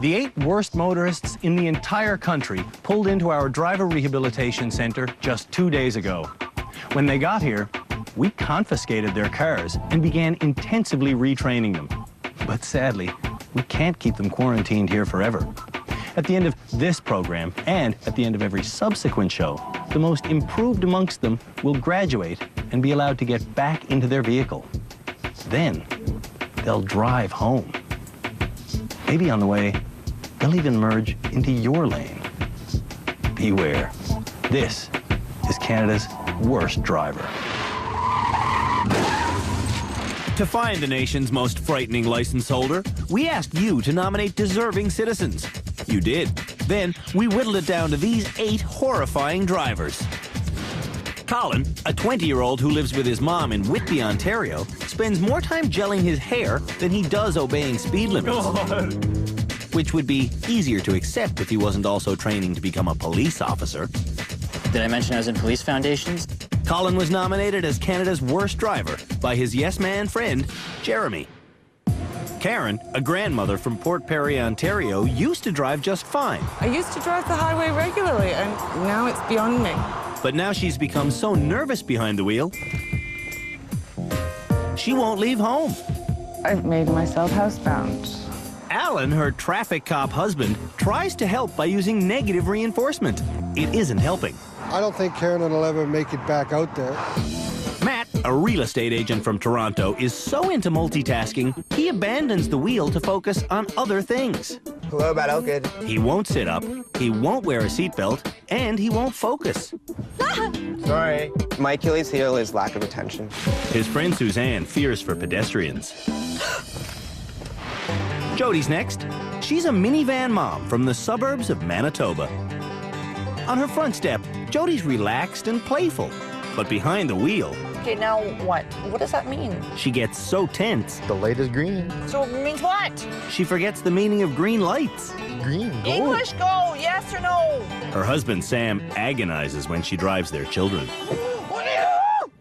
The 8 worst motorists in the entire country pulled into our driver rehabilitation center just 2 days ago. When they got here, we confiscated their cars and began intensively retraining them. But sadly, we can't keep them quarantined here forever. At the end of this program, and at the end of every subsequent show, the most improved amongst them will graduate and be allowed to get back into their vehicle. Then, they'll drive home. Maybe on the way, they'll even merge into your lane. Beware. This is Canada's worst driver. To find the nation's most frightening license holder, we asked you to nominate deserving citizens. You did. Then, we whittled it down to these 8 horrifying drivers. Colin, a 20-year-old who lives with his mom in Whitby, Ontario, spends more time gelling his hair than he does obeying speed limits. Which would be easier to accept if he wasn't also training to become a police officer. Did I mention I was in police foundations? Colin was nominated as Canada's worst driver by his yes-man friend, Jeremy. Karen, a grandmother from Port Perry, Ontario, used to drive just fine. I used to drive the highway regularly, and now it's beyond me. But now she's become so nervous behind the wheel, she won't leave home. I've made myself housebound. Alan, her traffic cop husband, tries to help by using negative reinforcement. It isn't helping. I don't think Karen will ever make it back out there. Matt, a real estate agent from Toronto, is so into multitasking, he abandons the wheel to focus on other things. Hello, Matt Elkid. He won't sit up, he won't wear a seatbelt, and he won't focus. Sorry. My Achilles heel is lack of attention. His friend Suzanne fears for pedestrians. Jody's next. She's a minivan mom from the suburbs of Manitoba. On her front step, Jody's relaxed and playful, but behind the wheel, Okay, now what? What does that mean? she gets so tense, The light is green. So it means what? she forgets the meaning of green lights. Green, go. English, go, yes or no? Her husband Sam agonizes when she drives their children. What do you do?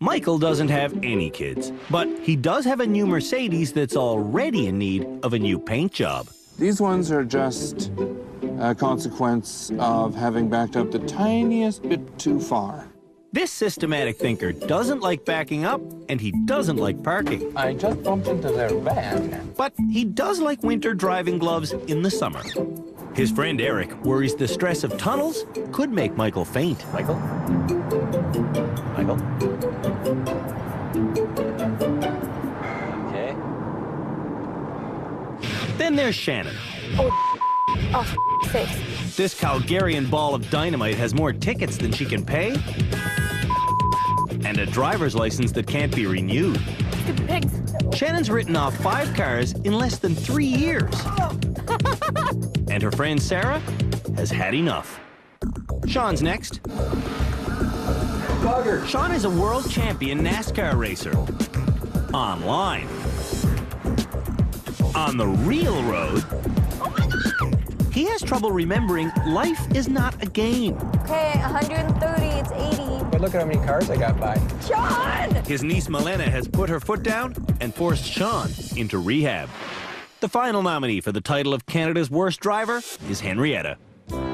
Michael doesn't have any kids, but he does have a new Mercedes that's already in need of a new paint job. These ones are just a consequence of having backed up the tiniest bit too far. This systematic thinker doesn't like backing up, and he doesn't like parking. I just bumped into their van. But he does like winter driving gloves in the summer. His friend Eric worries the stress of tunnels could make Michael faint. Michael? Michael? Okay. Then there's Shannon. Oh, sake. This Calgarian ball of dynamite has more tickets than she can pay, and a driver's license that can't be renewed. Stupid pigs. Shannon's written off 5 cars in less than 3 years. And her friend Sarah has had enough. Sean's next. Sean is a world champion NASCAR racer. Online. On the real road, he has trouble remembering life is not a game. Okay, 130, it's 80. But look at how many cars I got by. Sean! His niece Milena has put her foot down and forced Sean into rehab. The final nominee for the title of Canada's worst driver is Henrietta.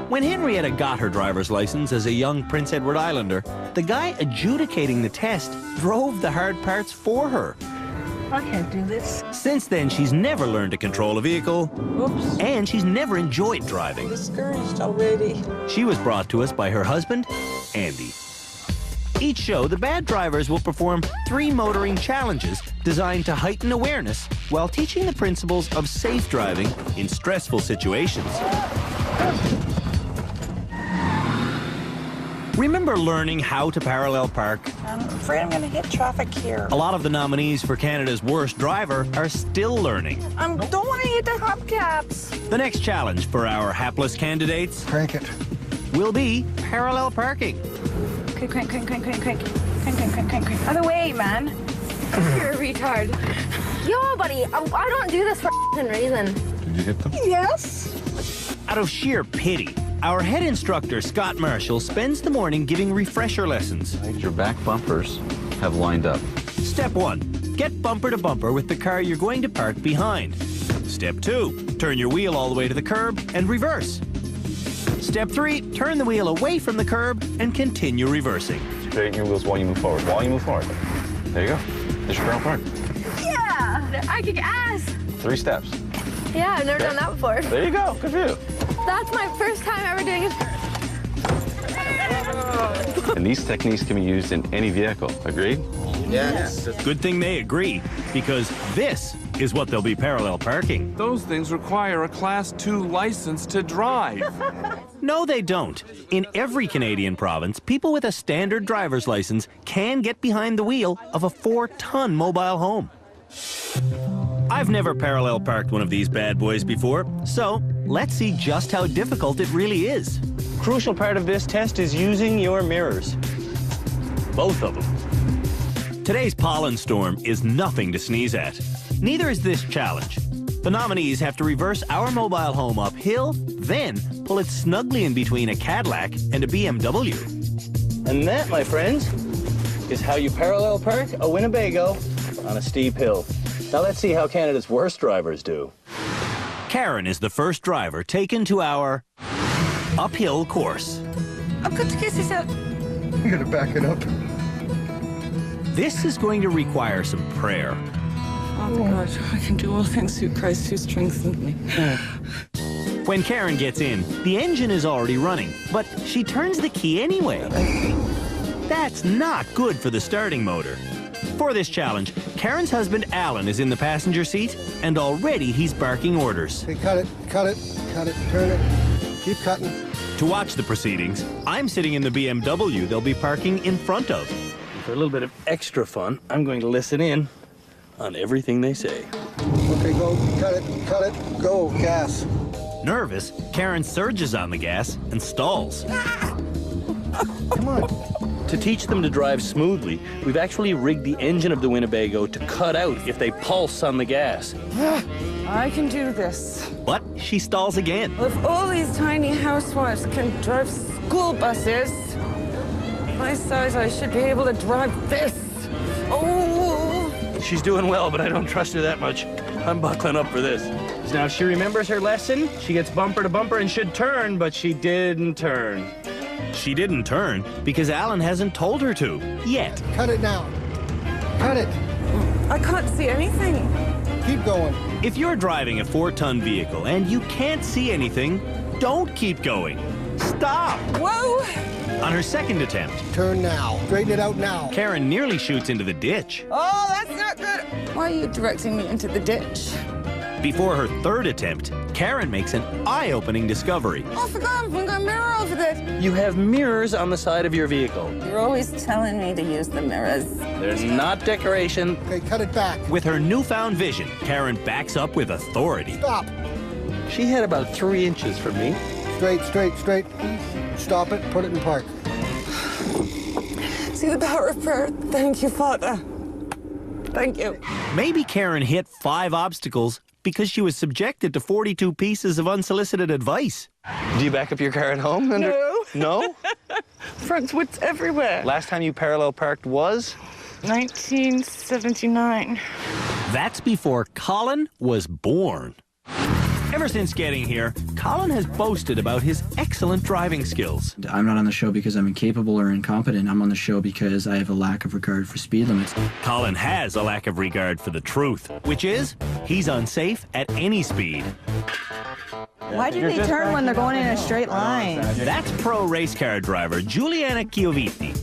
When Henrietta got her driver's license as a young Prince Edward Islander, the guy adjudicating the test drove the hard parts for her. I can't do this. Since then, she's never learned to control a vehicle, Oops. and she's never enjoyed driving. Discouraged already. She was brought to us by her husband, Andy. Each show, the bad drivers will perform 3 motoring challenges designed to heighten awareness while teaching the principles of safe driving in stressful situations. Remember learning how to parallel park? I'm afraid I'm gonna hit traffic here. A lot of the nominees for Canada's worst driver are still learning. I don't want to hit the hubcaps. The next challenge for our hapless candidates Crank it. will be parallel parking. Quick. Other way, man. You're a retard. Yo, buddy, I don't do this for a reason. Did you hit them? Yes. Out of sheer pity, our head instructor, Scott Marshall, spends the morning giving refresher lessons. Your back bumpers have lined up. Step 1, get bumper to bumper with the car you're going to park behind. Step 2, turn your wheel all the way to the curb and reverse. Step 3, turn the wheel away from the curb and continue reversing. Straighten your wheels while you move forward. While you move forward. There you go. There's your parallel park. Yeah, I kick ass. 3 steps. Yeah, I've never done that before. There you go. Good for you. That's my first time ever doing it. And these techniques can be used in any vehicle. Agreed? Yes. Good thing they agree, because this is what they'll be parallel parking. Those things require a Class 2 license to drive. No, they don't. In every Canadian province, people with a standard driver's license can get behind the wheel of a 4-ton mobile home. I've never parallel parked one of these bad boys before, so let's see just how difficult it really is. Crucial part of this test is using your mirrors. Both of them. Today's pollen storm is nothing to sneeze at. Neither is this challenge. The nominees have to reverse our mobile home uphill, then pull it snugly in between a Cadillac and a BMW. And that, my friends, is how you parallel park a Winnebago on a steep hill. Now let's see how Canada's worst drivers do. Karen is the first driver taken to our uphill course. I've got to kiss this out. You gotta back it up. This is going to require some prayer. Father God, I can do all things through Christ who strengthens me. When Karen gets in, the engine is already running, but she turns the key anyway. That's not good for the starting motor. For this challenge, Karen's husband Alan is in the passenger seat, and already he's barking orders. Hey, cut it, cut it, cut it, turn it. Keep cutting. To watch the proceedings, I'm sitting in the BMW they'll be parking in front of. For a little bit of extra fun, I'm going to listen in on everything they say. Okay, go, cut it, go, gas. Nervous, Karen surges on the gas and stalls. Come on. To teach them to drive smoothly, we've actually rigged the engine of the Winnebago to cut out if they pulse on the gas. I can do this. But she stalls again. If all these tiny housewives can drive school buses, my size, I should be able to drive this. Oh! She's doing well, but I don't trust her that much. I'm buckling up for this. Now, if she remembers her lesson, she gets bumper to bumper and should turn, but she didn't turn. She didn't turn because Alan hasn't told her to, yet. Cut it now. Cut it. I can't see anything. Keep going. If you're driving a 4-ton vehicle and you can't see anything, don't keep going. Stop! Whoa! On her second attempt, Turn now. Straighten it out now. Karen nearly shoots into the ditch. Oh, that's not good. Why are you directing me into the ditch? Before her third attempt, Karen makes an eye-opening discovery. Oh, I forgot I'm going to mirror over this. You have mirrors on the side of your vehicle. You're always telling me to use the mirrors. They're not decoration. Okay, cut it back. With her newfound vision, Karen backs up with authority. Stop. She had about 3 inches from me. Straight, straight, straight. Stop it, put it in park. See the power of prayer. Thank you, Father. Thank you. Maybe Karen hit 5 obstacles because she was subjected to 42 pieces of unsolicited advice. Do you back up your car at home? No. No? Front woods everywhere. Last time you parallel parked was? 1979. That's before Colin was born. Ever since getting here, Colin has boasted about his excellent driving skills. I'm not on the show because I'm incapable or incompetent. I'm on the show because I have a lack of regard for speed limits. Colin has a lack of regard for the truth, which is he's unsafe at any speed. Why do they turn when they're going in a straight line? That's pro race car driver Giuliana Chioviti.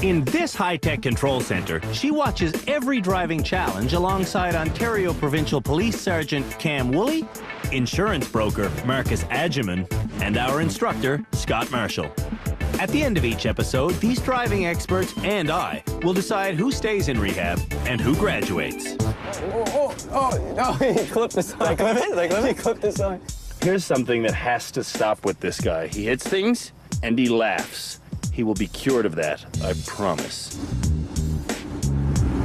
In this high-tech control center, she watches every driving challenge alongside Ontario Provincial Police Sergeant Cam Woolley, insurance broker Marcus Adjaman, and our instructor, Scott Marshall. At the end of each episode, these driving experts and I will decide who stays in rehab and who graduates. Oh, he clipped the sign. Did I clip it? Did I clip it? He clipped the sign. Here's something that has to stop with this guy. He hits things and he laughs. He will be cured of that, I promise.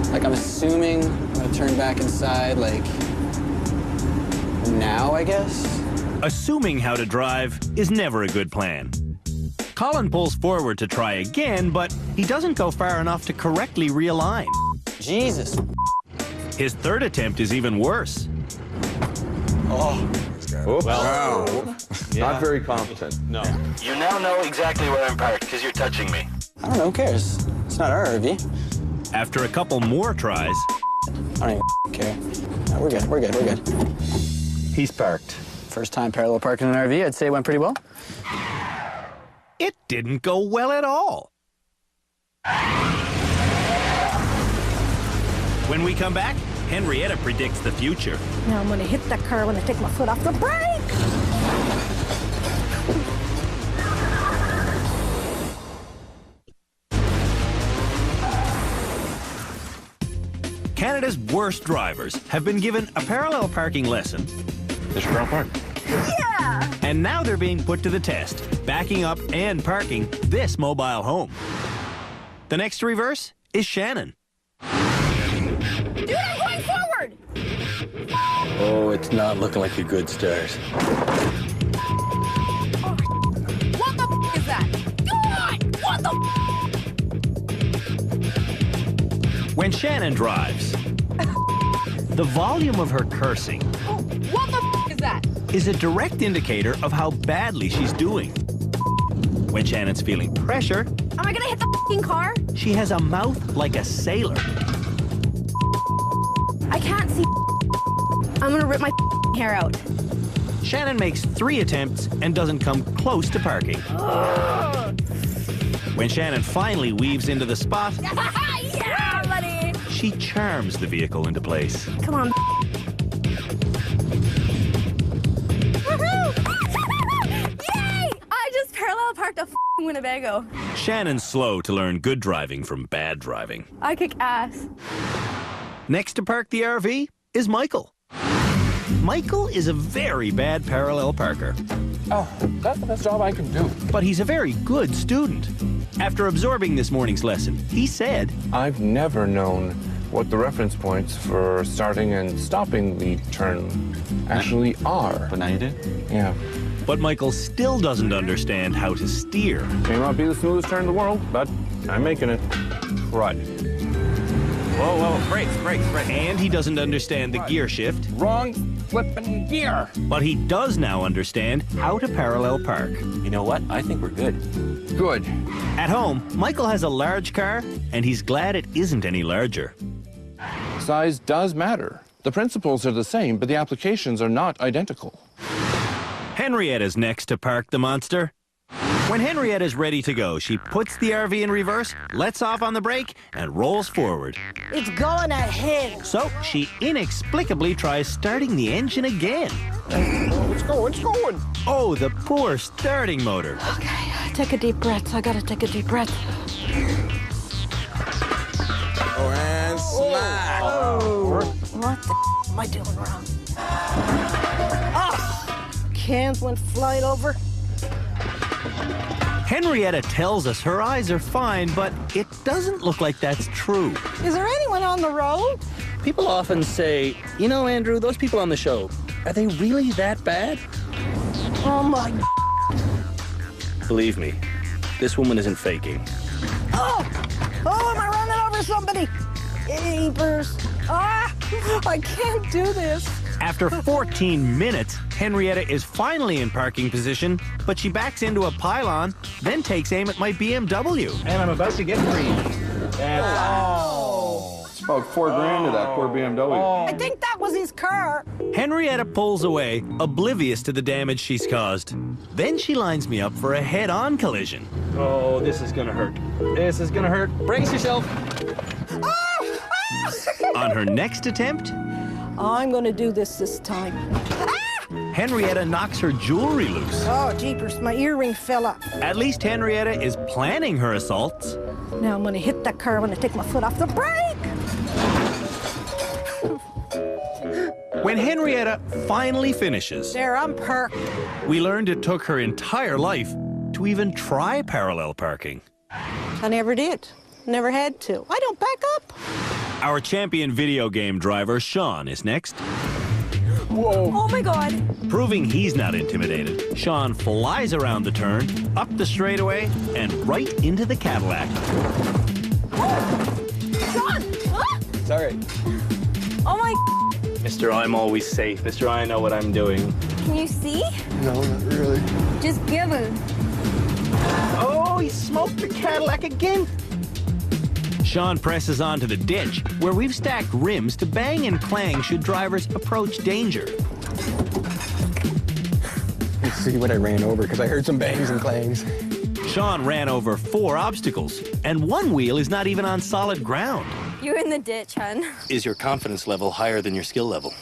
Like, I'm assuming I'm gonna turn back inside, like, now, I guess? Assuming how to drive is never a good plan. Colin pulls forward to try again, but he doesn't go far enough to correctly realign. Jesus. His third attempt is even worse. Oops. Wow. Not very competent. No. You now know exactly where I'm parked because you're touching me. I don't know, who cares? It's not our RV. After a couple more tries, I don't even care. No, we're good, we're good, we're good. He's parked. First time parallel parking an RV, I'd say it went pretty well. it didn't go well at all. When we come back, Henrietta predicts the future. Now I'm gonna hit that car when I take my foot off the brake. Canada's worst drivers have been given a parallel parking lesson. There's your park. Yeah! And now they're being put to the test, backing up and parking this mobile home. The next reverse is Shannon. Dude, I'm going forward! Oh, it's not looking like a good start. What the f is that? God! What the When Shannon drives, the volume of her cursing What the f is that? is a direct indicator of how badly she's doing. When Shannon's feeling pressure, Am I gonna hit the f***ing car? she has a mouth like a sailor. I can't see. I'm gonna rip my hair out. Shannon makes 3 attempts and doesn't come close to parking. When Shannon finally weaves into the spot, Yeah, buddy! she charms the vehicle into place. Come on. Yay! I just parallel parked a f***ing Winnebago. Shannon's slow to learn good driving from bad driving. I kick ass. Next to park the RV is Michael. Michael is a very bad parallel parker, Oh, that's the best job I can do. but he's a very good student. After absorbing this morning's lesson, he said, I've never known what the reference points for starting and stopping the turn actually are. But now you did? Yeah. but Michael still doesn't understand how to steer. May not be the smoothest turn in the world, but I'm making it. Right. Whoa, whoa, brakes, brakes, brakes. And he doesn't understand the gear shift, Wrong flipping gear. but he does now understand how to parallel park. You know what? I think we're good. Good. At home, Michael has a large car, and he's glad it isn't any larger. Size does matter. The principles are the same, but the applications are not identical. Henrietta's next to park the monster. When Henrietta's ready to go, she puts the RV in reverse, lets off on the brake, and rolls forward. It's going ahead. So she inexplicably tries starting the engine again. It's going. Oh, the poor starting motor. Okay, take a deep breath. I gotta take a deep breath. Oh, and slide. What the am I doing wrong? Ah! Cans went flying over. Henrietta tells us her eyes are fine, but it doesn't look like that's true. Is there anyone on the road? People often say, you know, Andrew, those people on the show, are they really that bad? Oh my. Believe me, this woman isn't faking. Oh! Oh, am I running over somebody? Jeepers. Ah! I can't do this. After 14 minutes, Henrietta is finally in parking position, but she backs into a pylon, then takes aim at my BMW. And I'm about to get free. It's about $4,000 to that poor BMW. I think that was his car. Henrietta pulls away, oblivious to the damage she's caused. Then she lines me up for a head-on collision. Oh, this is gonna hurt. This is gonna hurt. Brace yourself. On her next attempt, I'm gonna do this time. Henrietta knocks her jewelry loose. Oh, jeepers, my earring fell up. At least Henrietta is planning her assaults. Now I'm gonna hit that car when I take my foot off the brake. When Henrietta finally finishes, There, I'm parked. we learned it took her entire life to even try parallel parking. I never did. Never had to. I don't back up. Our champion video game driver, Sean, is next. Oh my god. Proving he's not intimidated, Sean flies around the turn, up the straightaway, and right into the Cadillac. Sean! Huh? Sorry. Oh my. Mister, I'm always safe. Mister, I know what I'm doing. Can you see? No, not really. Just give him. Oh, he smoked the Cadillac again. Sean presses on to the ditch, where we've stacked rims to bang and clang should drivers approach danger. Let's see what I ran over, because I heard some bangs and clangs. Sean ran over 4 obstacles, and one wheel is not even on solid ground. You're in the ditch, hun. Is your confidence level higher than your skill level?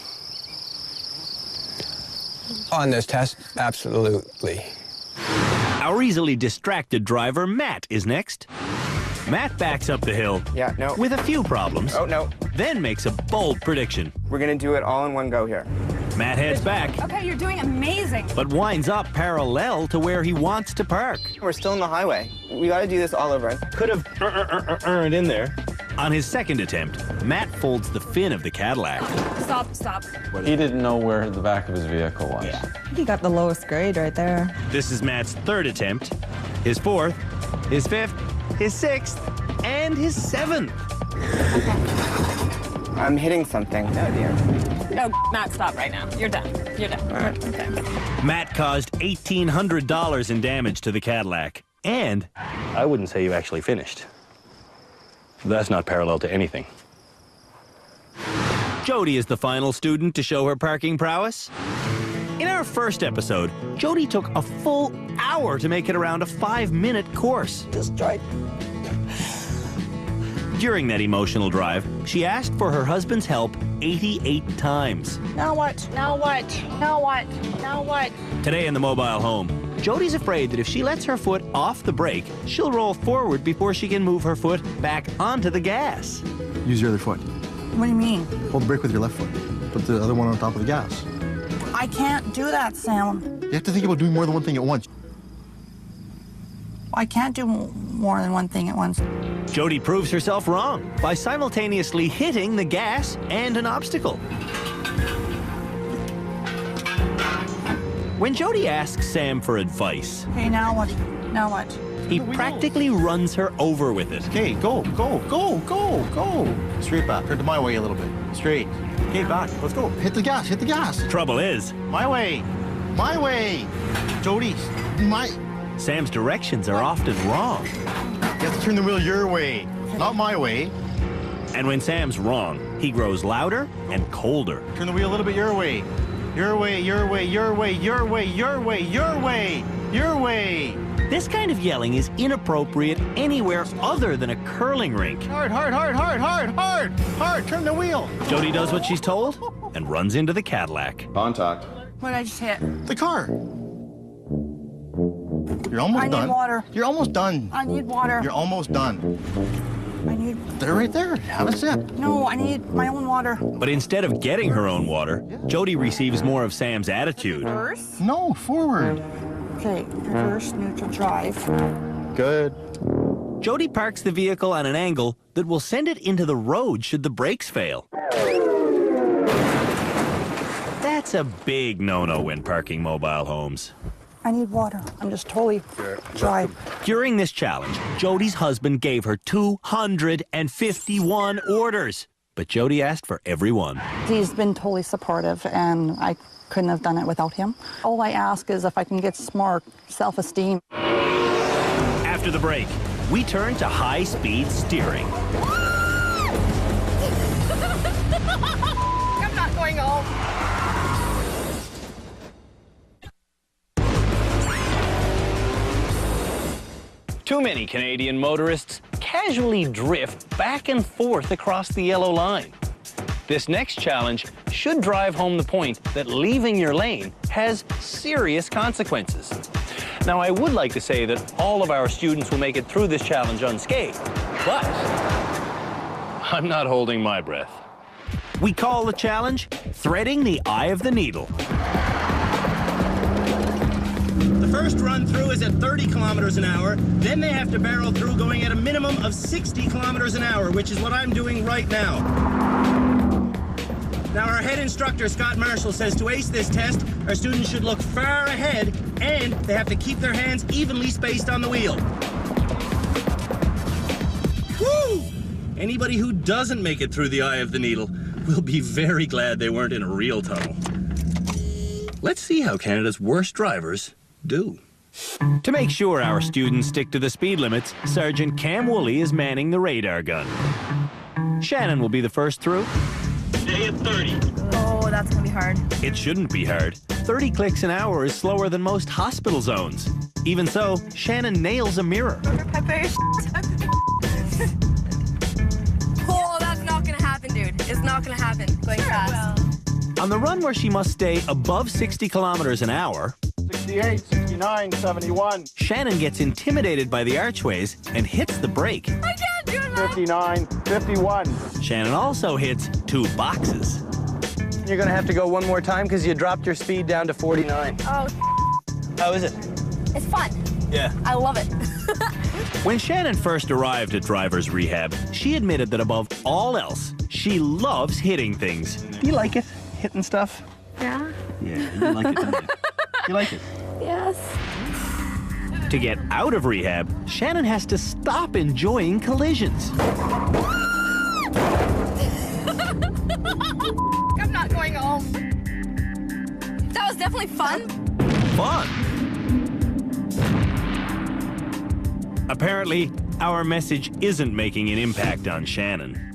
On this test, absolutely. Our easily distracted driver, Matt, is next. Matt backs up the hill with a few problems. Oh, no. Then makes a bold prediction. We're going to do it all in one go here. Matt heads back, Okay, you're doing amazing. but winds up parallel to where he wants to park. We're still in the highway. We got to do this all over. Could have earned in there. On his second attempt, Matt folds the fin of the Cadillac. Stop. He didn't know where the back of his vehicle was. He got the lowest grade right there. This is Matt's third attempt, his fourth, his fifth, his sixth, and his 7th. I'm hitting something. Oh, dear. No, Matt, stop right now. You're done. You're done. All right. Okay. Matt caused $1,800 in damage to the Cadillac. And I wouldn't say you actually finished. That's not parallel to anything. Jody is the final student to show her parking prowess. In our first episode, Jody took a full hour to make it around a 5-minute course. Just try. During that emotional drive, she asked for her husband's help 88 times. Now what? Now what? Now what? Now what? Today in the mobile home, Jody's afraid that if she lets her foot off the brake, she'll roll forward before she can move her foot back onto the gas. Use your other foot. What do you mean? Hold the brake with your left foot. Put the other one on top of the gas. I can't do that, Sam. You have to think about doing more than one thing at once. I can't do more than one thing at once. Jody proves herself wrong by simultaneously hitting the gas and an obstacle. When Jody asks Sam for advice, Okay, now what? Now what? he practically runs her over with it. Okay, go. Straight back. Turn to my way a little bit. Straight. Okay, back. Let's go. Hit the gas. Trouble is, My way. Jody, Sam's directions are often wrong. You have to turn the wheel your way, not my way. And when Sam's wrong, he grows louder and colder. Turn the wheel a little bit your way. Your way. This kind of yelling is inappropriate anywhere other than a curling rink. Hard. Turn the wheel. Jody does what she's told and runs into the Cadillac. Contact. What did I just hit? The car. You're almost done. I need water. You're almost done. I need water. You're almost done. I need... They're right there. Have a sip. No, I need my own water. But instead of getting her own water, Jody receives more of Sam's attitude. Reverse? No, forward. Okay, reverse, neutral, drive. Good. Jody parks the vehicle on an angle that will send it into the road should the brakes fail. That's a big no-no when parking mobile homes. I need water. I'm just totally dry. During this challenge, Jody's husband gave her 251 orders. But Jody asked for every one. He's been totally supportive, and I couldn't have done it without him. All I ask is if I can get some more self-esteem. After the break, we turn to high-speed steering. I'm not going home. Too many Canadian motorists casually drift back and forth across the yellow line. This next challenge should drive home the point that leaving your lane has serious consequences. Now, I would like to say that all of our students will make it through this challenge unscathed, but I'm not holding my breath. We call the challenge Threading the Eye of the Needle. The first run through is at 30 kilometers an hour. Then they have to barrel through going at a minimum of 60 kilometers an hour, which is what I'm doing right now. Now, our head instructor, Scott Marshall, says to ace this test, our students should look far ahead, and they have to keep their hands evenly spaced on the wheel. Woo! Anybody who doesn't make it through the eye of the needle will be very glad they weren't in a real tunnel. Let's see how Canada's worst drivers do. To make sure our students stick to the speed limits, Sergeant Cam Woolley is manning the radar gun. Shannon will be the first through. Stay at 30. Oh, that's gonna be hard. It shouldn't be hard. 30 clicks an hour is slower than most hospital zones. Even so, Shannon nails a mirror. Oh, that's not gonna happen, dude. It's not gonna happen. Going fast. On the run where she must stay above 60 kilometers an hour, 68, 69, 71. Shannon gets intimidated by the archways and hits the brake. I can't do it, man. 59, 51. Shannon also hits 2 boxes. You're gonna have to go one more time because you dropped your speed down to 49. Oh, How is it? it's fun. Yeah. I love it. When Shannon first arrived at driver's rehab, she admitted that above all else, she loves hitting things. Do you like it? Hitting stuff? Yeah. Yeah, you like it, don't you? You like it? Yes. To get out of rehab, Shannon has to stop enjoying collisions. I'm not going home. That was definitely fun. Fun! Apparently, our message isn't making an impact on Shannon.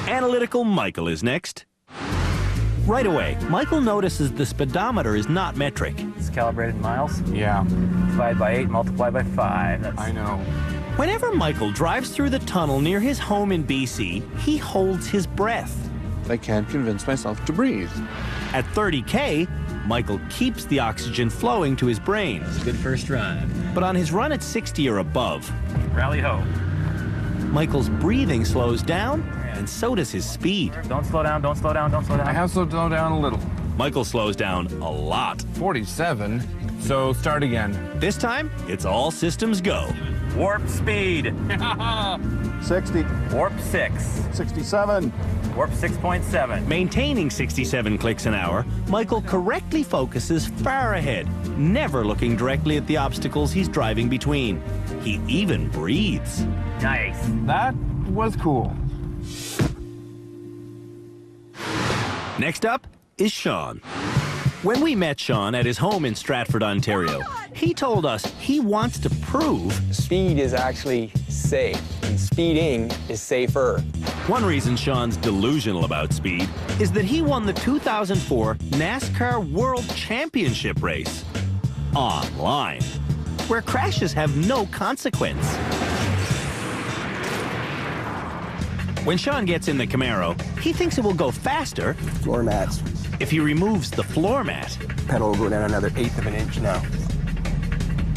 Analytical Michael is next. Right away, Michael notices the speedometer is not metric. It's calibrated in miles. Yeah, Divide by 8, multiply by 5. That's... I know. Whenever Michael drives through the tunnel near his home in BC, he holds his breath. I can't convince myself to breathe. At 30K, Michael keeps the oxygen flowing to his brain. Good first run. But on his run at 60 or above, Rally ho. Michael's breathing slows down, and so does his speed. Don't slow down, don't slow down, don't slow down. I have slowed down a little. Michael slows down a lot. 47, so start again. This time, it's all systems go. Warp speed. 60, Warp 6. 67. Warp 6.7. Maintaining 67 clicks an hour, Michael correctly focuses far ahead, never looking directly at the obstacles he's driving between. He even breathes. Nice. That was cool. Next up is Sean. When we met Sean at his home in Stratford, Ontario, he told us he wants to prove Speed is actually safe, and speeding is safer. one reason Sean's delusional about speed is that he won the 2004 NASCAR World Championship race online, where crashes have no consequence. When Sean gets in the Camaro, he thinks it will go faster Floor mats. if he removes the floor mat. Pedal will go down another 1/8 of an inch now.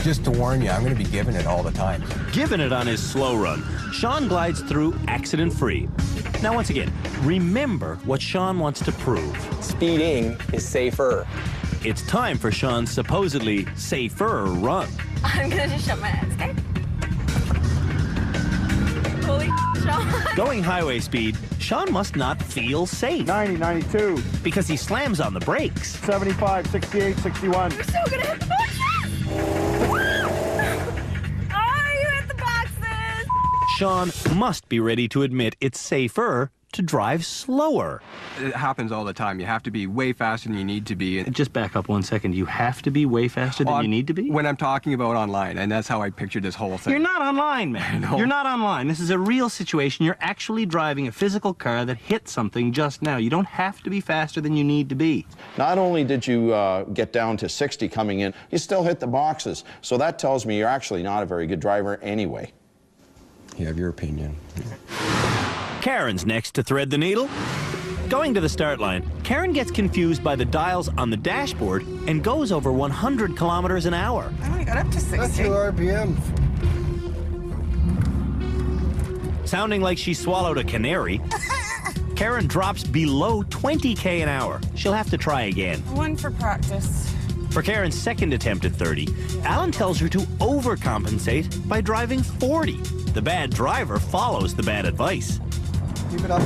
Just to warn you, I'm going to be giving it all the time. Given it on his slow run, Sean glides through accident-free. Now, once again, remember what Sean wants to prove. Speeding is safer. It's time for Sean's supposedly safer run. I'm gonna just shut my eyes, okay? Holy Sean. Going highway speed, Sean must not feel safe 90, 92, because he slams on the brakes. 75, 68, 61. We're still gonna hit the boxes! Oh, you hit the boxes! Sean must be ready to admit it's safer to drive slower. It happens all the time. You have to be way faster than you need to be. Just back up 1 second. You have to be way faster than you need to be? When I'm talking about online, and that's how I pictured this whole thing. You're not online, man. No. You're not online. This is a real situation. You're actually driving a physical car that hit something just now. You don't have to be faster than you need to be. Not only did you get down to 60 coming in, you still hit the boxes. So that tells me you're actually not a very good driver anyway. You have your opinion. Karen's next to thread the needle. Going to the start line, Karen gets confused by the dials on the dashboard and goes over 100 kilometers an hour. I only got up to 60. That's your RPM. Sounding like she swallowed a canary, Karen drops below 20K an hour. She'll have to try again. One for practice. For Karen's second attempt at 30, Alan tells her to overcompensate by driving 40. The bad driver follows the bad advice Keep it up.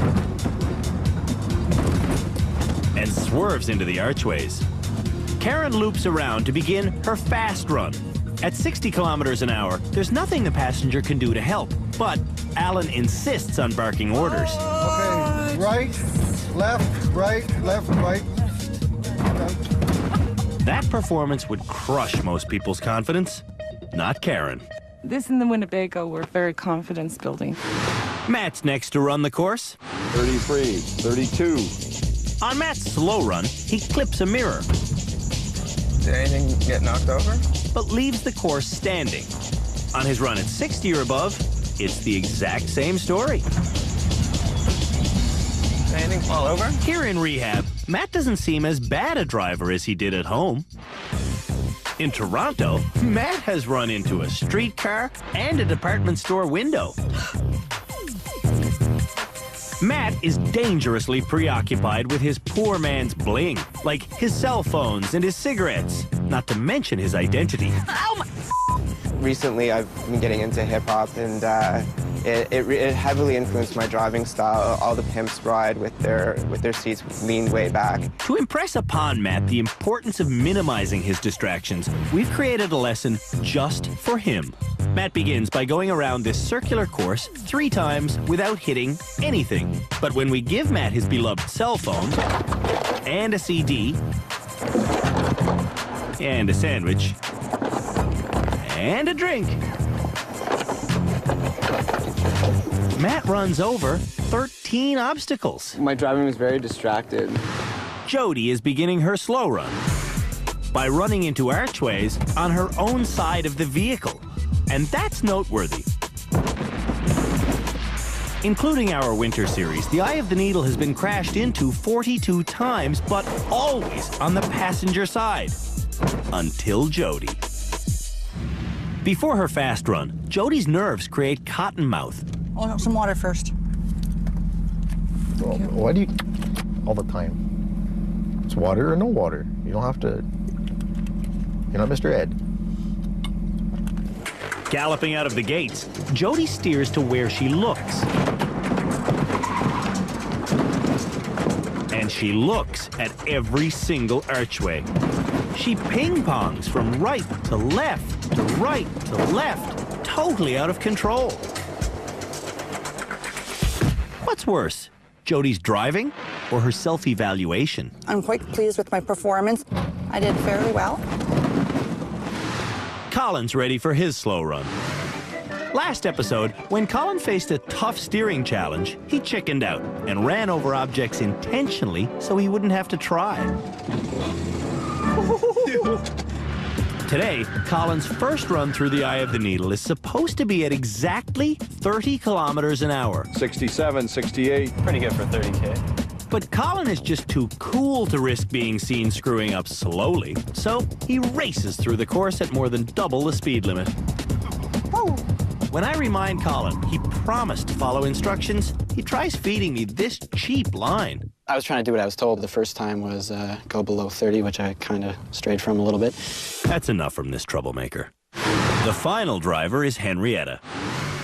and swerves into the archways. Karen loops around to begin her fast run. At 60 kilometers an hour, there's nothing the passenger can do to help, but Alan insists on barking orders. Oh, right, left, right, left, right. That performance would crush most people's confidence. Not Karen. This and the Winnebago were very confidence building. Matt's next to run the course. 33, 32. On Matt's slow run, he clips a mirror. Did anything get knocked over? But leaves the course standing. On his run at 60 or above, it's the exact same story. Did anything fall over? Here in rehab, Matt doesn't seem as bad a driver as he did at home. In Toronto, Matt has run into a streetcar and a department store window. Matt is dangerously preoccupied with his poor man's bling, like his cell phones and his cigarettes, not to mention his identity. Oh my! Recently, I've been getting into hip-hop, and it heavily influenced my driving style. All the pimps ride with their seats leaned way back. To impress upon Matt the importance of minimizing his distractions, we've created a lesson just for him. Matt begins by going around this circular course 3 times without hitting anything. But when we give Matt his beloved cell phone, and a CD, and a sandwich, and a drink, Matt runs over 13 obstacles. My driving was very distracted. Jody is beginning her slow run by running into archways on her own side of the vehicle. And that's noteworthy. Including our winter series, the Eye of the Needle has been crashed into 42 times, but always on the passenger side. Until Jody. Before her fast run, Jody's nerves create cotton mouth. Oh, some water first. Well, why do you... all the time? It's water or no water. You don't have to... You're not Mr. Ed. Galloping out of the gates, Jody steers to where she looks. And she looks at every single archway. She ping-pongs from right to left, to right to left, totally out of control. What's worse, Jody's driving or her self-evaluation? I'm quite pleased with my performance. I did fairly well. Colin's ready for his slow run. Last episode, when Colin faced a tough steering challenge, he chickened out and ran over objects intentionally so he wouldn't have to try. Today, Colin's first run through the Eye of the Needle is supposed to be at exactly 30 kilometers an hour. 67, 68. Pretty good for 30K. But Colin is just too cool to risk being seen screwing up slowly, so he races through the course at more than double the speed limit. When I remind Colin he promised to follow instructions, he tries feeding me this cheap line. I was trying to do what I was told. The first time was go below 30, which I kind of strayed from a little bit. That's enough from this troublemaker. The final driver is Henrietta.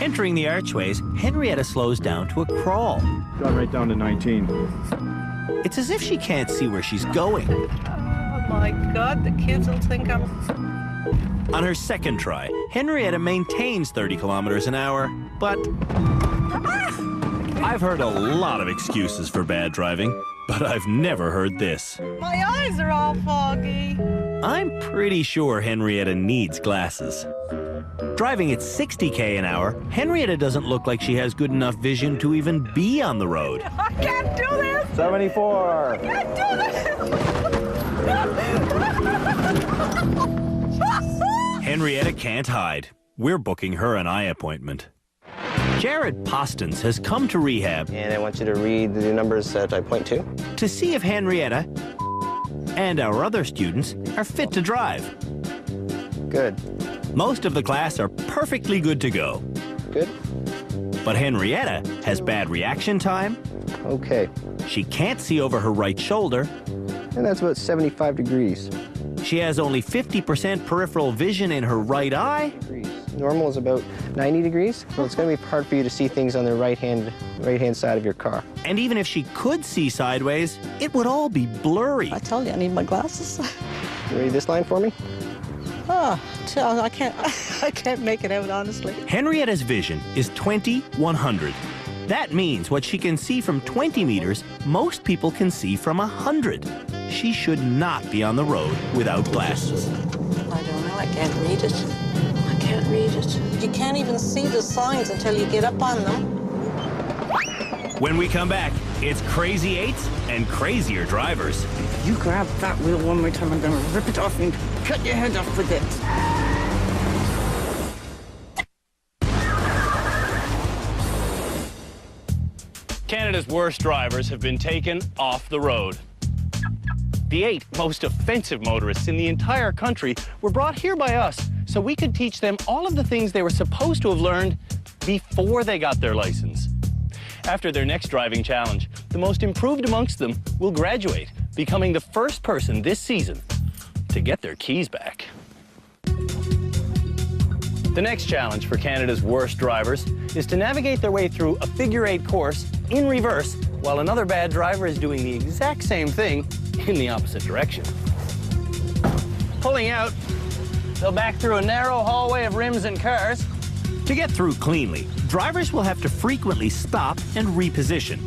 Entering the archways, Henrietta slows down to a crawl. Got right down to 19. It's as if she can't see where she's going. Oh my God, the kids will think I'm... On her second try, Henrietta maintains 30 kilometers an hour, but... I've heard a lot of excuses for bad driving, but I've never heard this. My eyes are all foggy. I'm pretty sure Henrietta needs glasses. Driving at 60K an hour, Henrietta doesn't look like she has good enough vision to even be on the road. I can't do this. 74. I can't do this. Henrietta can't hide. We're booking her an eye appointment. Jared Postons has come to rehab. And I want you to read the numbers that I point to. To see if Henrietta and our other students are fit to drive. Good. Most of the class are perfectly good to go. Good. But Henrietta has bad reaction time. Okay. She can't see over her right shoulder. And that's about 75 degrees. She has only 50% peripheral vision in her right eye. Normal is about 90 degrees, so it's going to be hard for you to see things on the right-hand side of your car. And even if she could see sideways, it would all be blurry. I told you I need my glasses. You read this line for me? Oh, I can't make it out, honestly. Henrietta's vision is 20/100. That means what she can see from 20 meters, most people can see from 100. She should not be on the road without glasses. I don't know. I can't read it. I can't read it. You can't even see the signs until you get up on them. When we come back, it's Crazy Eights and crazier drivers. You grab that wheel one more time, I'm gonna rip it off and cut your head off with it. Canada's worst drivers have been taken off the road. The 8 most offensive motorists in the entire country were brought here by us so we could teach them all of the things they were supposed to have learned before they got their license. After their next driving challenge, the most improved amongst them will graduate, becoming the first person this season to get their keys back. The next challenge for Canada's worst drivers is to navigate their way through a figure-8 course in reverse while another bad driver is doing the exact same thing in the opposite direction. Pulling out, they'll back through a narrow hallway of rims and cars. To get through cleanly, drivers will have to frequently stop and reposition.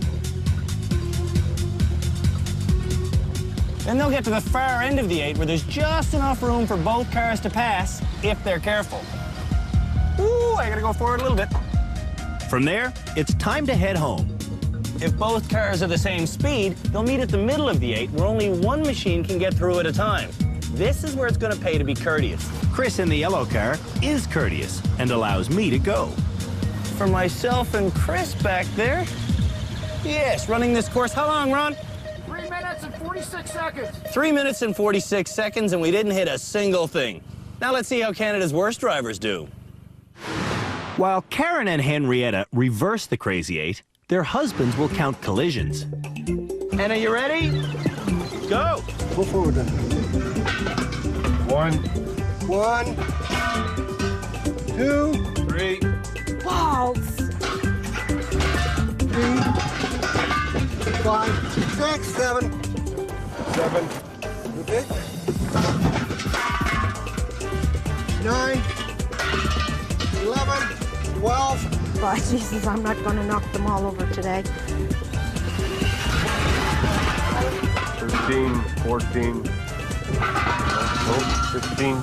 Then they'll get to the far end of the 8 where there's just enough room for both cars to pass if they're careful. Ooh, I gotta go forward a little bit. From there, it's time to head home. If both cars are the same speed, they'll meet at the middle of the 8 where only one machine can get through at a time. This is where it's gonna pay to be courteous. Chris in the yellow car is courteous and allows me to go. For myself and Chris back there, yes, running this course. How long, Ron? 3 minutes and 46 seconds. 3 minutes and 46 seconds, and we didn't hit a single thing. Now let's see how Canada's worst drivers do. While Karen and Henrietta reverse the Crazy 8, their husbands will count collisions. And are you ready? Go! Go forward then. 1, 2, 3. Balls. 3, 5, 6, 7. 7. Okay. 9, 11, 12. Oh, Jesus, I'm not going to knock them all over today. 13, 14, 15.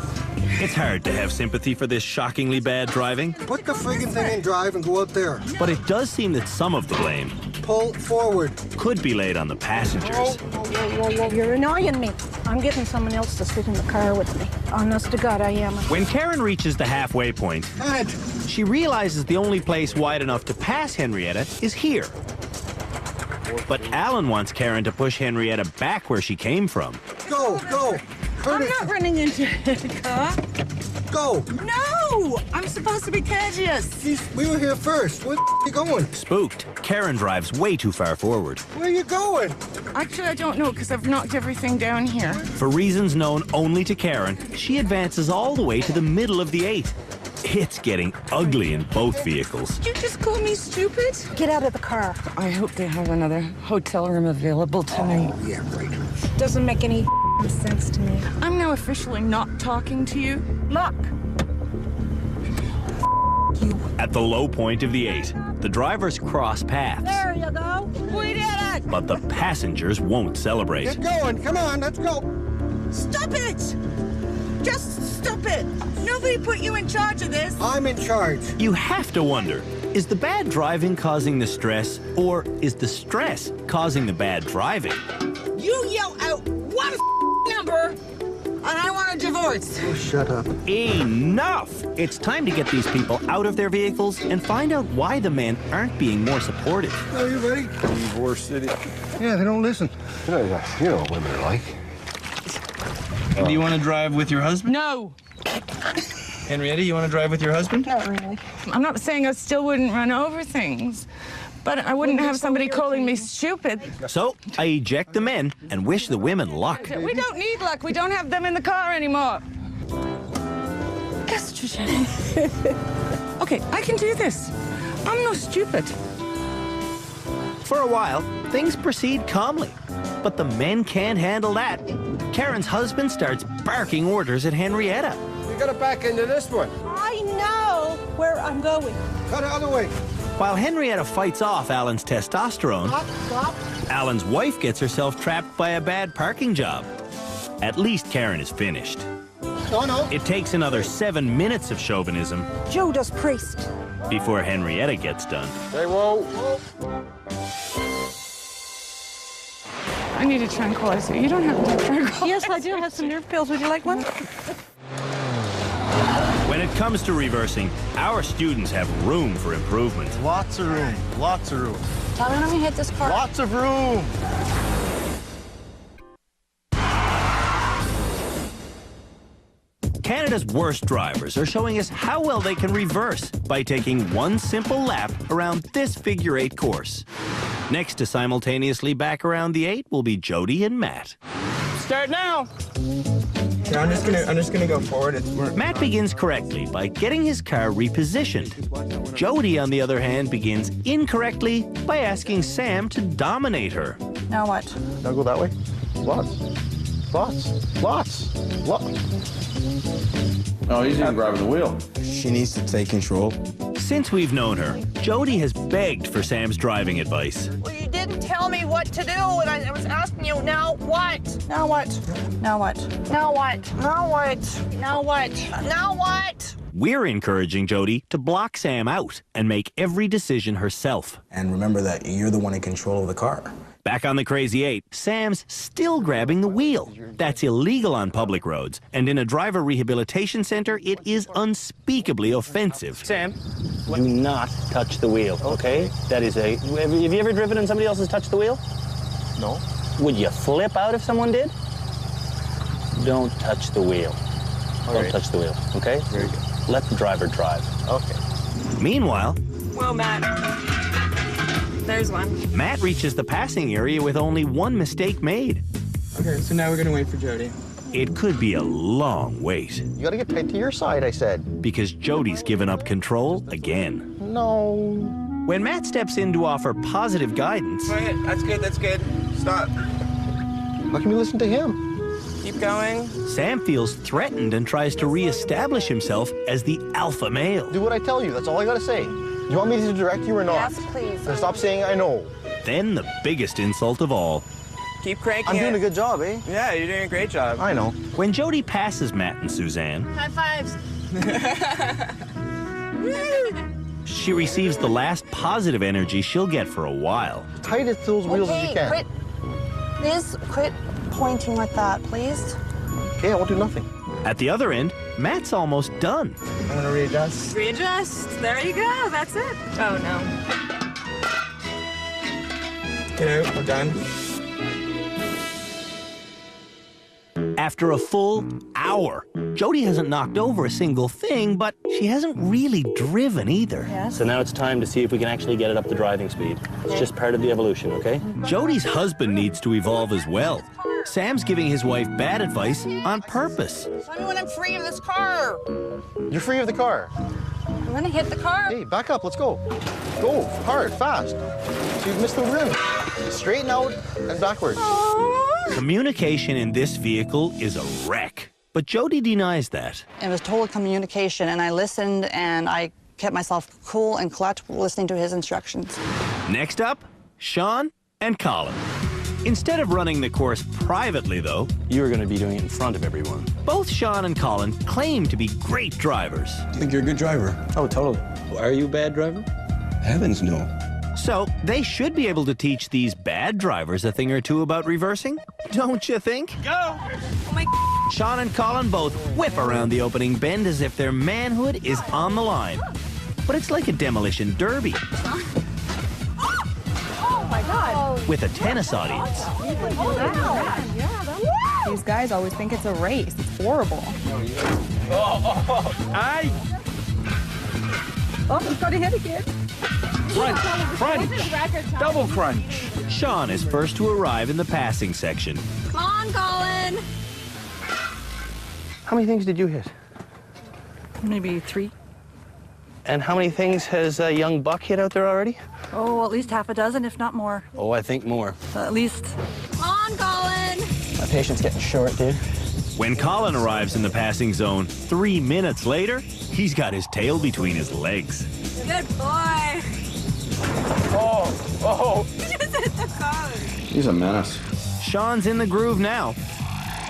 It's hard to have sympathy for this shockingly bad driving. Put the friggin' thing in drive and go out there. But it does seem that some of the blame Pull forward. could be laid on the passengers. Whoa, you're annoying me. I'm getting someone else to sit in the car with me. Honest to God, I am. When Karen reaches the halfway point, she realizes the only place wide enough to pass Henrietta is here. But Alan wants Karen to push Henrietta back where she came from. Go. I'm not running into the car. Go. No! I'm supposed to be courteous. We were here first. Where are you going? Spooked, Karen drives way too far forward. Where are you going? Actually, I don't know because I've knocked everything down here. For reasons known only to Karen, she advances all the way to the middle of the 8. It's getting ugly in both vehicles. Did you just call me stupid? Get out of the car. I hope they have another hotel room available tonight. Oh, yeah, right. Doesn't make any sense to me. I'm now officially not talking to you. Look. At the low point of the 8, the drivers cross paths, There you go. We did it. but the passengers won't celebrate. Get going. Come on, let's go. Stop it. Just stop it. Nobody put you in charge of this. I'm in charge. You have to wonder, is the bad driving causing the stress, or is the stress causing the bad driving? You yell out one number, and I want a divorce. Oh, shut up. Enough! It's time to get these people out of their vehicles and find out why the men aren't being more supportive. Are you ready? Divorce City. Yeah, they don't listen. You know what women are like. Do you want to drive with your husband? No. Henrietta, you want to drive with your husband? Not really. I'm not saying I still wouldn't run over things, but I wouldn't have somebody calling me stupid. So, I eject the men and wish the women luck. We don't need luck. We don't have them in the car anymore. Estrogen. Okay, I can do this. I'm no stupid. For a while, things proceed calmly, but the men can't handle that. Karen's husband starts barking orders at Henrietta. We gotta back into this one. I know where I'm going. Cut the other way. While Henrietta fights off Alan's testosterone, Alan's wife gets herself trapped by a bad parking job. At least Karen is finished. No. It takes another 7 minutes of chauvinism Judas Priest. before Henrietta gets done. Hey, whoa. I need a tranquilizer. You don't have to take tranquilizer. Yes, I do have some nerve pills. Would you like one? When it comes to reversing, our students have room for improvement. Lots of room. Lots of room. Tell me when we hit this car. Lots of room. Canada's worst drivers are showing us how well they can reverse by taking one simple lap around this figure-8 course. Next to simultaneously back around the 8 will be Jody and Matt. Start now. Yeah, I'm just gonna go forward. Matt begins correctly by getting his car repositioned. Jody, on the other hand, begins incorrectly by asking Sam to dominate her. Now what? Now go that way. Lots. Oh, he's even grabbing the wheel. She needs to take control. Since we've known her, Jody has begged for Sam's driving advice. Well, you didn't tell me what to do, and I was asking you, now what? Now what? Now what? Now what? Now what? Now what? Now what? We're encouraging Jody to block Sam out and make every decision herself. And remember that you're the one in control of the car. Back on the Crazy 8, Sam's still grabbing the wheel. That's illegal on public roads, and in a driver rehabilitation center, it is unspeakably offensive. Sam, do not touch the wheel, okay? That is a... Have you ever driven and somebody else has touched the wheel? No. Would you flip out if someone did? Don't touch the wheel. Don't touch the wheel, okay? Very good. Let the driver drive. Okay. Meanwhile, Well, Matt, there's one. Matt reaches the passing area with only one mistake made. Okay, so now we're gonna wait for Jody. It could be a long wait. You gotta get tight to your side, I said. Because Jody's given up control again. No. When Matt steps in to offer positive guidance, Go ahead. That's good. Stop. How can we listen to him? Keep going. Sam feels threatened and tries to reestablish himself as the alpha male. Do what I tell you. That's all I gotta say. You want me to direct you or not? Yes, please. Then stop saying I know. Then the biggest insult of all. Keep cranking I'm it. doing a good job, eh? Yeah, you're doing a great job. I know. When Jody passes Matt and Suzanne, High fives. she receives the last positive energy she'll get for a while. Tight as those wheels as you can. Quit pointing like that, please. Okay, I won't do nothing. At the other end, Matt's almost done. I'm gonna readjust. Readjust. There you go. That's it. Oh, no. Get out. We're done. After a full hour, Jody hasn't knocked over a single thing, but she hasn't really driven either. Yes. So now it's time to see if we can actually get it up to driving speed. It's just part of the evolution, okay? Jody's husband needs to evolve as well. Sam's giving his wife bad advice on purpose. Tell me when I'm free of this car. You're free of the car. I'm gonna hit the car. Hey, back up. Let's go. Go. Hard. Fast. So you've missed the rim. Straighten out and backwards. Communication in this vehicle is a wreck, but Jody denies that. It was total communication, and I listened, and I kept myself cool and collected listening to his instructions. Next up, Sean and Colin. Instead of running the course privately, though, You are going to be doing it in front of everyone. both Sean and Colin claim to be great drivers. I think you're a good driver. Oh, totally. Are you a bad driver? Heavens, no. So they should be able to teach these bad drivers a thing or two about reversing, don't you think? Go. Oh, my... Sean and Colin both whip around the opening bend as if their manhood is on the line. But it's like a demolition derby Oh, my God. with a tennis audience. These guys always think it's a race. It's horrible. Oh, he's got to hit again. Crunch. Double crunch. Sean is first to arrive in the passing section. Come on, Colin. How many things did you hit? Maybe 3. And how many things has young Buck hit out there already? Oh, at least half a dozen, if not more. Oh, I think more. At least. Come on, Colin. My patience getting short, dude. When Colin arrives in the passing zone 3 minutes later, he's got his tail between his legs. Good boy. He's a menace. Sean's in the groove now.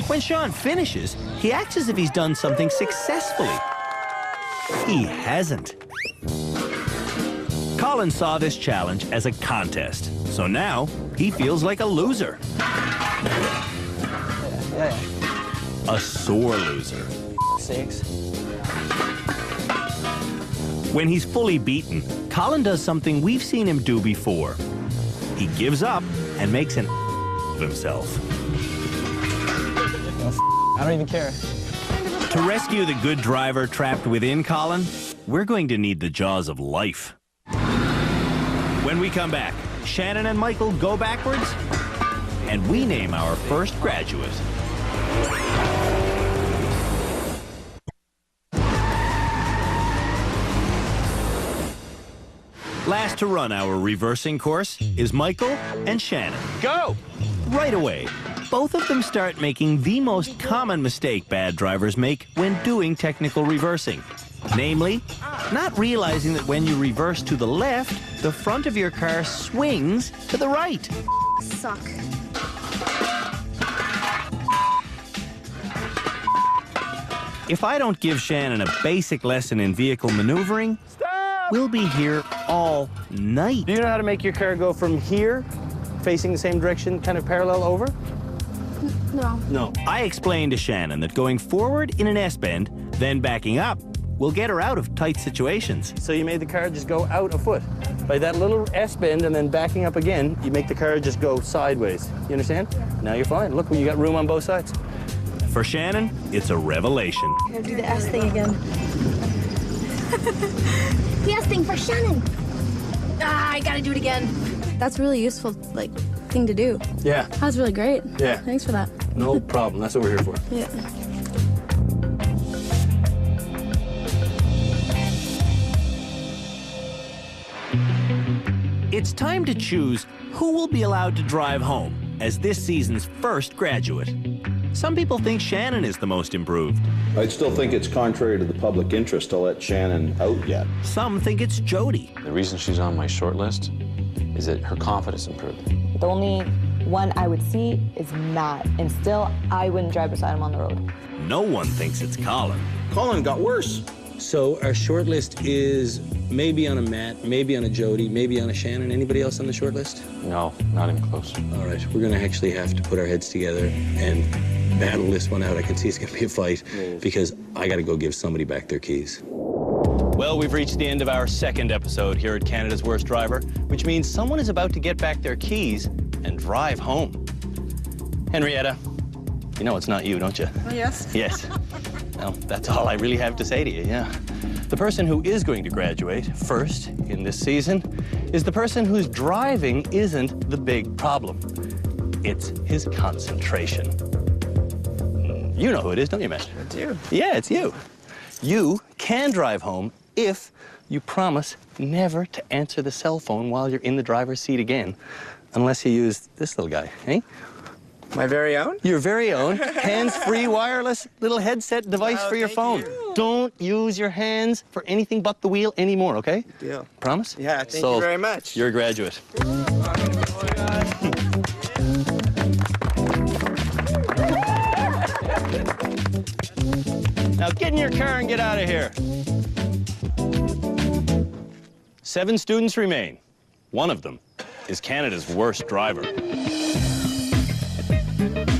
When Sean finishes, he acts as if he's done something successfully. He hasn't. Colin saw this challenge as a contest, so now he feels like a loser. A sore loser. 6. When he's fully beaten, Colin does something we've seen him do before. He gives up and makes an of himself. I don't even care. To rescue the good driver trapped within Colin, we're going to need the jaws of life. When we come back, Shannon and Michael go backwards, and we name our first graduate. Last to run our reversing course is Michael and Shannon. Go! Right away, both of them start making the most common mistake bad drivers make when doing technical reversing. Namely, not realizing that when you reverse to the left, the front of your car swings to the right. Suck. If I don't give Shannon a basic lesson in vehicle maneuvering, we'll be here all night. Do you know how to make your car go from here, facing the same direction, kind of parallel over? No. No. I explained to Shannon that going forward in an S-bend, then backing up, will get her out of tight situations. So you made the car just go out a foot. By that little S-bend and then backing up again, you make the car just go sideways. You understand? Now you're fine. Look, you got room on both sides. For Shannon, it's a revelation. I'm gonna do the S thing again. The S thing for Shannon. Ah, I gotta do it again. That's a really useful, thing to do. Yeah. That was really great. Yeah. Thanks for that. No problem. That's what we're here for. Yeah. It's time to choose who will be allowed to drive home as this season's first graduate. Some people think Shannon is the most improved. I'd still think it's contrary to the public interest to let Shannon out yet. Some think it's Jody. The reason she's on my short list is that her confidence improved. The only one I would see is Matt, and still I wouldn't drive beside him on the road. No one thinks it's Colin. Colin got worse. So our short list is maybe on a Matt, maybe on a Jody, maybe on a Shannon. Anybody else on the short list? No, not even close. All right, we're gonna actually have to put our heads together and battle this one out. I can see it's gonna be a fight because I gotta go give somebody back their keys. Well, we've reached the end of our second episode here at Canada's Worst Driver, which means someone is about to get back their keys and drive home. Henrietta, you know it's not you, don't you? Oh, yes? Yes. Well, that's all I really have to say to you, yeah. The person who is going to graduate first in this season is the person whose driving isn't the big problem. It's his concentration. You know who it is, don't you, Matt? It's you. Yeah, it's you. You can drive home if you promise never to answer the cell phone while you're in the driver's seat again, unless you use this little guy, eh? My very own? Your very own hands-free wireless little headset device for your phone. Don't use your hands for anything but the wheel anymore, okay? Good deal. Promise? Yeah, thank Sold. you very much. You're a graduate. Now get in your car and get out of here. 7 students remain. One of them is Canada's worst driver.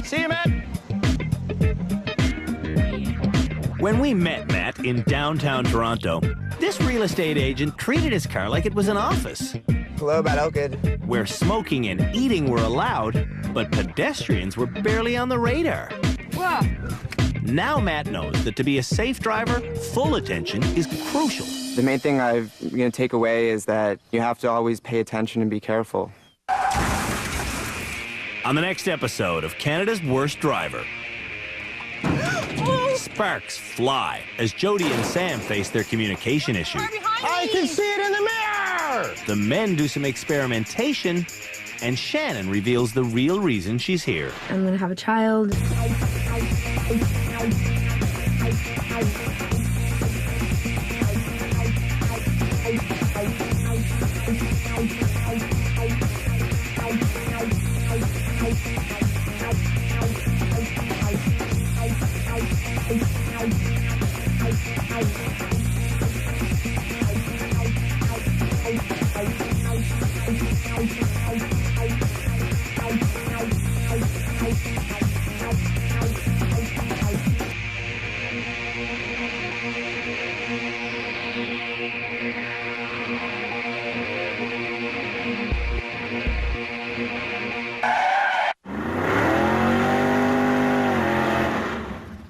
See you, Matt. When we met Matt in downtown Toronto, this real estate agent treated his car like it was an office. Hello, Matt Elkid. Where smoking and eating were allowed, but pedestrians were barely on the radar. Wow. Now Matt knows that to be a safe driver, full attention is crucial. The main thing I'm going to take away is that you have to always pay attention and be careful. On the next episode of Canada's Worst Driver, sparks fly as Jody and Sam face their communication issue. I can see it in the mirror! The men do some experimentation, and Shannon reveals the real reason she's here. I'm gonna have a child.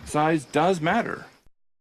Size does matter.